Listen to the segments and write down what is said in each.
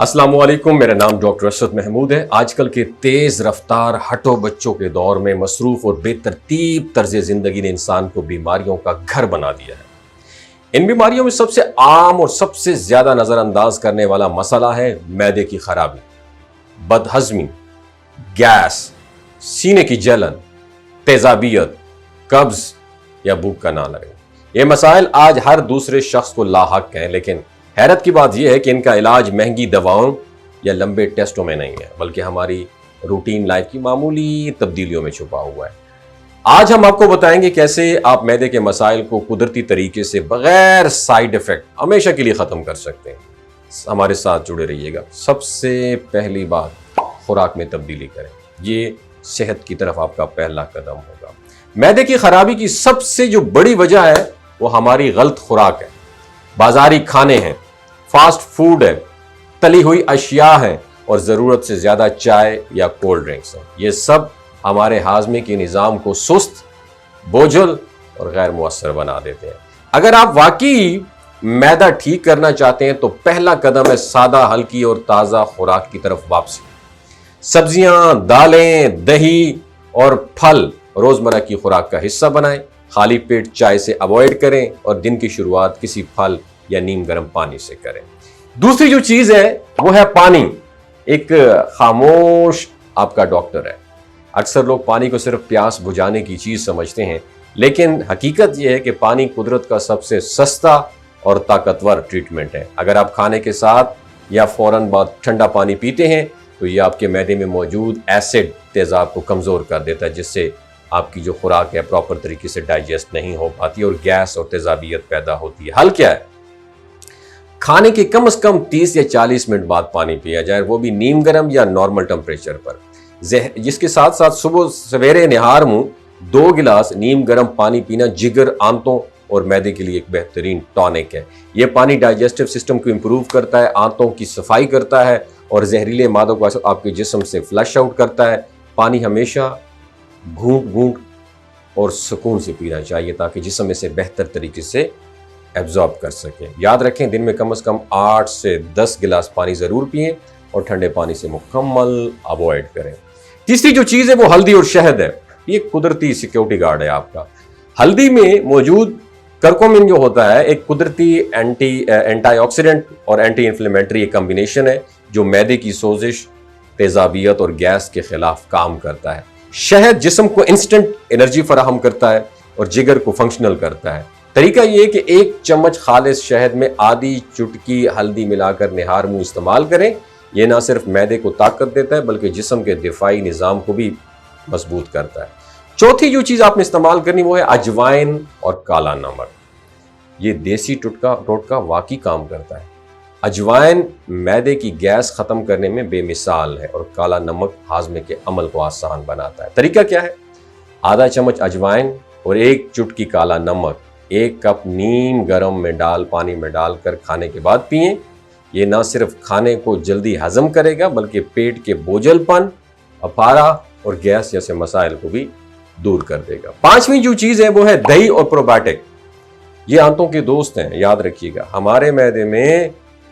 السلام علیکم، میرا نام ڈاکٹر ارشد محمود ہے۔ آج کل کے تیز رفتار ہٹو بچوں کے دور میں مصروف اور بے ترتیب طرز زندگی نے انسان کو بیماریوں کا گھر بنا دیا ہے۔ ان بیماریوں میں سب سے عام اور سب سے زیادہ نظر انداز کرنے والا مسئلہ ہے معدے کی خرابی، بد ہضمی، گیس، سینے کی جلن، تیزابیت، قبض یا بھوک کا نہ لگنا۔ یہ مسائل آج ہر دوسرے شخص کو لاحق ہیں، لیکن حیرت کی بات یہ ہے کہ ان کا علاج مہنگی دواؤں یا لمبے ٹیسٹوں میں نہیں ہے، بلکہ ہماری روٹین لائف کی معمولی تبدیلیوں میں چھپا ہوا ہے۔ آج ہم آپ کو بتائیں گے کیسے آپ معدے کے مسائل کو قدرتی طریقے سے بغیر سائیڈ ایفیکٹ ہمیشہ کے لیے ختم کر سکتے ہیں۔ ہمارے ساتھ جڑے رہیے گا۔ سب سے پہلی بات، خوراک میں تبدیلی کریں۔ یہ صحت کی طرف آپ کا پہلا قدم ہوگا۔ معدے کی خرابی کی سب سے جو بڑی وجہ ہے وہ ہماری غلط خوراک ہے۔ بازاری کھانے ہیں، فاسٹ فوڈ ہے، تلی ہوئی اشیاء ہیں اور ضرورت سے زیادہ چائے یا کولڈ ڈرنکس ہیں۔ یہ سب ہمارے ہاضمے کے نظام کو سست، بوجھل اور غیر مؤثر بنا دیتے ہیں۔ اگر آپ واقعی معدہ ٹھیک کرنا چاہتے ہیں تو پہلا قدم ہے سادہ، ہلکی اور تازہ خوراک کی طرف واپسی۔ سبزیاں، دالیں، دہی اور پھل روزمرہ کی خوراک کا حصہ بنائیں۔ خالی پیٹ چائے سے اوائڈ کریں اور دن کی شروعات کسی پھل یا نیم گرم پانی سے کریں۔ دوسری جو چیز ہے وہ ہے پانی۔ ایک خاموش آپ کا ڈاکٹر ہے۔ اکثر لوگ پانی کو صرف پیاس بجھانے کی چیز سمجھتے ہیں، لیکن حقیقت یہ ہے کہ پانی قدرت کا سب سے سستا اور طاقتور ٹریٹمنٹ ہے۔ اگر آپ کھانے کے ساتھ یا فوراً بعد ٹھنڈا پانی پیتے ہیں تو یہ آپ کے معدے میں موجود ایسڈ تیزاب کو کمزور کر دیتا ہے، جس سے آپ کی جو خوراک ہے پراپر طریقے سے ڈائجسٹ نہیں ہو پاتی اور گیس اور تیزابیت پیدا ہوتی ہے۔ حل کیا ہے؟ کھانے کے کم از کم 30 یا 40 منٹ بعد پانی پیا جائے، وہ بھی نیم گرم یا نارمل ٹمپریچر پر، جس کے ساتھ ساتھ صبح سویرے نہار منہ 2 گلاس نیم گرم پانی پینا جگر، آنتوں اور معدے کے لیے ایک بہترین ٹانک ہے۔ یہ پانی ڈائجسٹو سسٹم کو امپروو کرتا ہے، آنتوں کی صفائی کرتا ہے اور زہریلے مادوں کو آپ کے جسم سے فلش آؤٹ کرتا ہے۔ پانی ہمیشہ گھونٹ گھونٹ اور سکون سے پینا چاہیے تاکہ جسم اسے بہتر طریقے سے ایبزارب کر سکیں۔ یاد رکھیں دن میں کم از کم 8 سے 10 گلاس پانی ضرور پئیں اور ٹھنڈے پانی سے مکمل اوائڈ کریں۔ تیسری جو چیز ہے وہ ہلدی اور شہد ہے۔ یہ قدرتی سیکیورٹی گارڈ ہے آپ کا۔ ہلدی میں موجود کرکومن جو ہوتا ہے ایک قدرتی اینٹی آکسیڈنٹ اور اینٹی انفلیمیٹری کمبینیشن ہے جو معدے کی سوزش، تیزابیت اور گیس کے خلاف کام کرتا ہے۔ شہد جسم کو انسٹنٹ انرجی فراہم کرتا ہے اور جگر کو فنکشنل کرتا ہے۔ طریقہ یہ ہے کہ 1 چمچ خالص شہد میں آدھی چٹکی ہلدی ملا کر نہار منہ استعمال کریں۔ یہ نہ صرف معدے کو طاقت دیتا ہے بلکہ جسم کے دفاعی نظام کو بھی مضبوط کرتا ہے۔ چوتھی جو چیز آپ نے استعمال کرنی وہ ہے اجوائن اور کالا نمک۔ یہ دیسی ٹوٹکا واقعی کام کرتا ہے۔ اجوائن معدے کی گیس ختم کرنے میں بے مثال ہے اور کالا نمک ہاضمے کے عمل کو آسان بناتا ہے۔ طریقہ کیا ہے؟ آدھا چمچ اجوائن اور 1 چٹکی کالا نمک 1 کپ نیم گرم پانی میں ڈال کر کھانے کے بعد پئیں۔ یہ نہ صرف کھانے کو جلدی ہضم کرے گا بلکہ پیٹ کے بوجھل پن، اپارا اور گیس جیسے مسائل کو بھی دور کر دے گا۔ 5ویں جو چیز ہے وہ ہے دہی اور پروبائیوٹک۔ یہ آنتوں کے دوست ہیں، یاد رکھیے گا۔ ہمارے معدے میں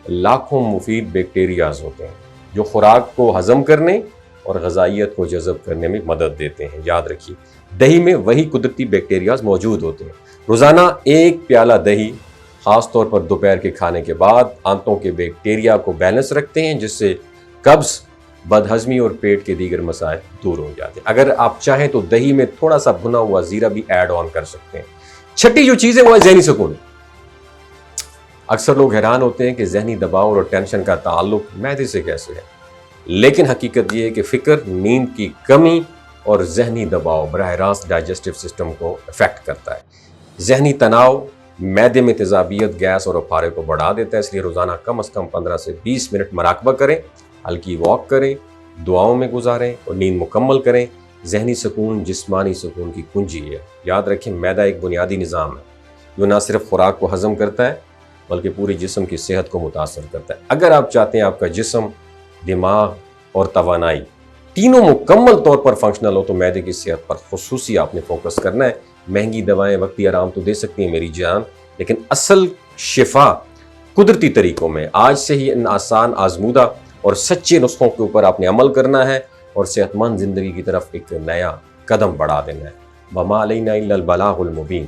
لاکھوں مفید بیکٹیریاز ہوتے ہیں جو خوراک کو ہضم کرنے اور غذائیت کو جذب کرنے میں مدد دیتے ہیں۔ یاد رکھیے دہی میں وہی قدرتی بیکٹیریاز موجود ہوتے ہیں۔ روزانہ 1 پیالہ دہی خاص طور پر دوپہر کے کھانے کے بعد آنتوں کے بیکٹیریا کو بیلنس رکھتے ہیں، جس سے قبض، بد ہضمی اور پیٹ کے دیگر مسائل دور ہو جاتے ہیں۔ اگر آپ چاہیں تو دہی میں تھوڑا سا بھنا ہوا زیرہ بھی ایڈ آن کر سکتے ہیں۔ 6ٹھی جو چیز ہے وہ ہے ذہنی سکون۔ اکثر لوگ حیران ہوتے ہیں کہ ذہنی دباؤ اور ٹینشن کا تعلق معدے سے کیسے ہے، لیکن حقیقت یہ ہے کہ فکر، نیند کی کمی اور ذہنی دباؤ براہ راست ڈائجسٹو سسٹم کو افیکٹ کرتا ہے۔ ذہنی تناؤ معدے میں تیزابیت، گیس اور اپارے کو بڑھا دیتا ہے، اس لیے روزانہ کم از کم 15 سے 20 منٹ مراقبہ کریں، ہلکی واک کریں، دعاؤں میں گزاریں اور نیند مکمل کریں۔ ذہنی سکون جسمانی سکون کی کنجی ہے۔ یاد رکھیں معدہ ایک بنیادی نظام ہے جو نہ صرف خوراک کو ہضم کرتا ہے بلکہ پورے جسم کی صحت کو متاثر کرتا ہے۔ اگر آپ چاہتے ہیں آپ کا جسم، دماغ اور توانائی تینوں مکمل طور پر فنکشنل ہو تو معدے کی صحت پر خصوصی آپ نے فوکس کرنا ہے۔ مہنگی دوائیں وقتی آرام تو دے سکتی ہیں میری جان، لیکن اصل شفا قدرتی طریقوں میں آج سے ہی ان آسان آزمودہ اور سچے نسخوں کے اوپر آپ نے عمل کرنا ہے اور صحت مند زندگی کی طرف ایک نیا قدم بڑھا دینا ہے۔ وما علینا الا البلاغ المبین۔